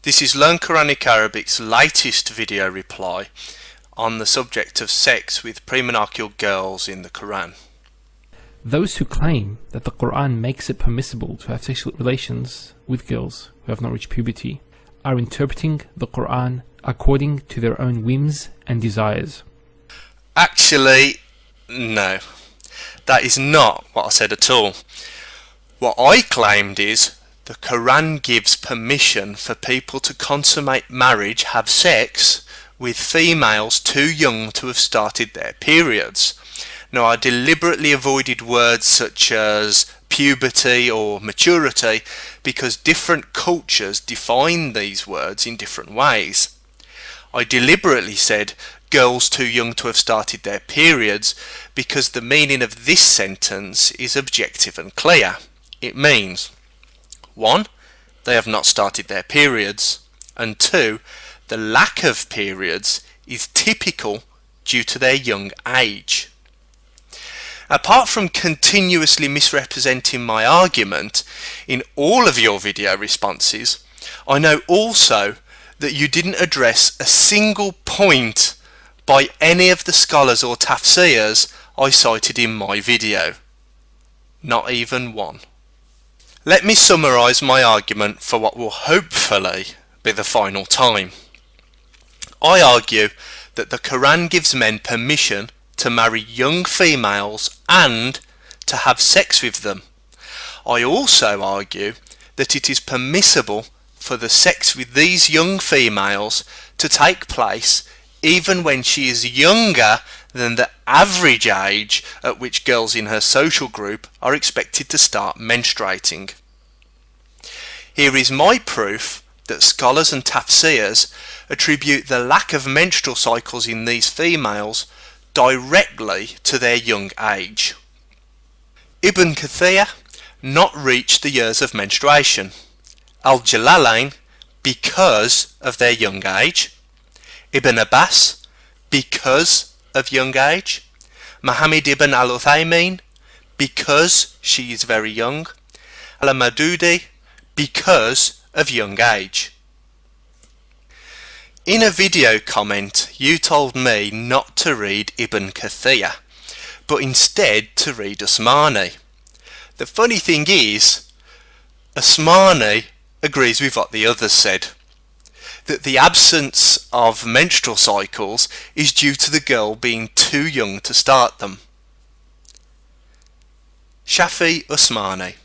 This is Learn Quranic Arabic's latest video reply on the subject of sex with pre-menarcheal girls in the Quran. Those who claim that the Quran makes it permissible to have sexual relations with girls who have not reached puberty are interpreting the Quran according to their own whims and desires. Actually, no. That is not what I said at all. What I claimed is the Quran gives permission for people to consummate marriage, have sex, with females too young to have started their periods. Now, I deliberately avoided words such as puberty or maturity because different cultures define these words in different ways. I deliberately said girls too young to have started their periods because the meaning of this sentence is objective and clear. It means 1. They have not started their periods, and 2. The lack of periods is typical due to their young age. Apart from continuously misrepresenting my argument in all of your video responses, I know also that you didn't address a single point by any of the scholars or tafsirs I cited in my video. Not even one. Let me summarise my argument for what will hopefully be the final time. I argue that the Quran gives men permission to marry young females and to have sex with them. I also argue that it is permissible for the sex with these young females to take place even when she is younger than the average age at which girls in her social group are expected to start menstruating. Here is my proof that scholars and tafsirs attribute the lack of menstrual cycles in these females directly to their young age. Ibn Kathir not reached the years of menstruation. Al-Jalalain because of their young age. Ibn Abbas because of young age. Muhammad ibn al-Uthaymin because she is very young. Al-Madudi because of young age. In a video comment you told me not to read Ibn Kathir but instead to read Usmani. The funny thing is, Usmani agrees with what the others said, that the absence of menstrual cycles is due to the girl being too young to start them. Shafi Usmani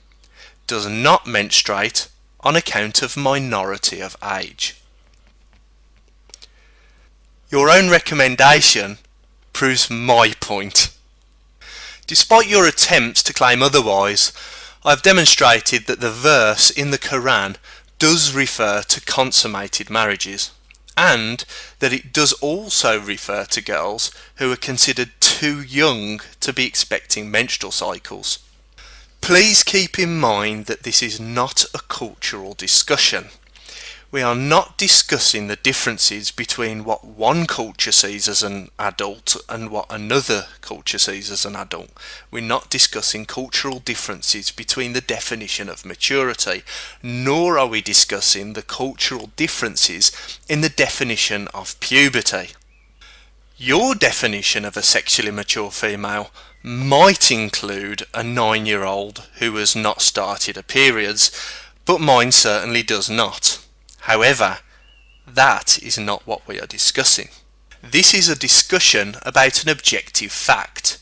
does not menstruate on account of minority of age. Your own recommendation proves my point. Despite your attempts to claim otherwise, I have demonstrated that the verse in the Quran does refer to consummated marriages, and that it does also refer to girls who are considered too young to be expecting menstrual cycles. Please keep in mind that this is not a cultural discussion. We are not discussing the differences between what one culture sees as an adult and what another culture sees as an adult. We're not discussing cultural differences between the definition of maturity, nor are we discussing the cultural differences in the definition of puberty. Your definition of a sexually mature female might include a 9-year-old who has not started her periods, but mine certainly does not. However, that is not what we are discussing. This is a discussion about an objective fact.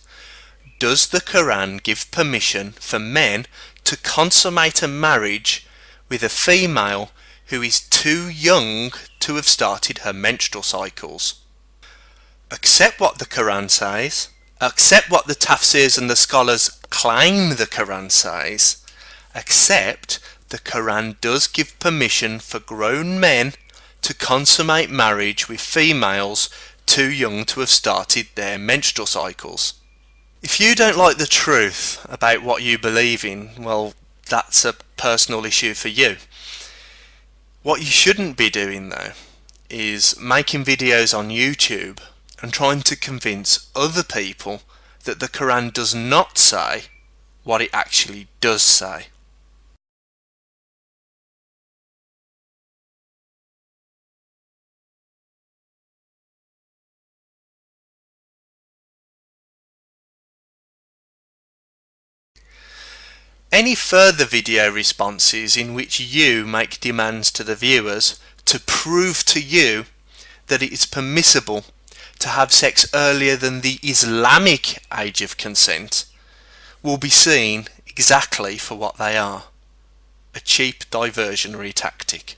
Does the Quran give permission for men to consummate a marriage with a female who is too young to have started her menstrual cycles? Accept what the Quran says. Accept what the tafsirs and the scholars claim the Quran says. Accept the Quran does give permission for grown men to consummate marriage with females too young to have started their menstrual cycles. If you don't like the truth about what you believe in, well, that's a personal issue for you. What you shouldn't be doing though is making videos on YouTube and trying to convince other people that the Quran does not say what it actually does say. Any further video responses in which you make demands to the viewers to prove to you that it is permissible to have sex earlier than the Islamic age of consent will be seen exactly for what they are: a cheap diversionary tactic.